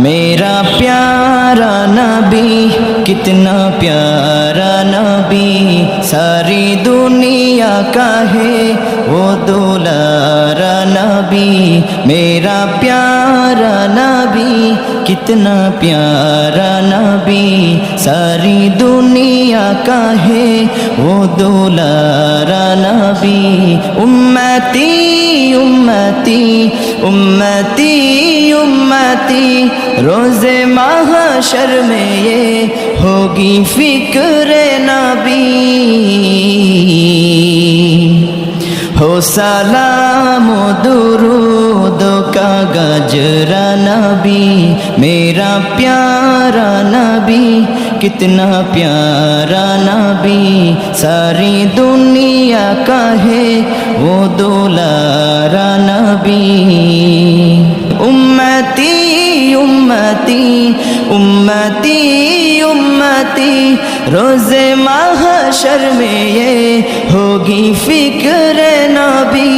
میرا پیارا نبی کتنا پیارا نبی ساری دنیا کا ہے وہ دولارا نبی میرا پیارا نبی کتنا پیارا نبی ساری دنیا کا ہے وہ دولارا نبی امتی امتی امتی امتی روز محشر میں یہ ہوگی فکر نبی ہو سلام و درود کا گجرا نبی میرا پیارا نبی کتنا پیارا نبی ساری دنیا کا ہے وہ دولارا نبی امتی امتی امتی امتی روز محشر میں یہ ہوگی فکر نبی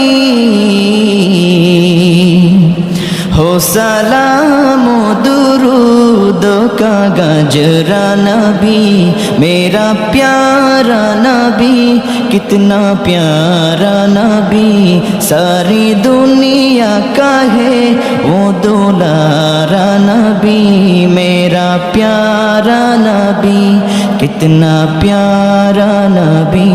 ہو سلام و درود کا گجرا نبی میرا پیارا نبی کتنا پیارا نبی ساری دنیا کا ہے وہ دولارا نبی میرا پیارا نبی کتنا پیارا نبی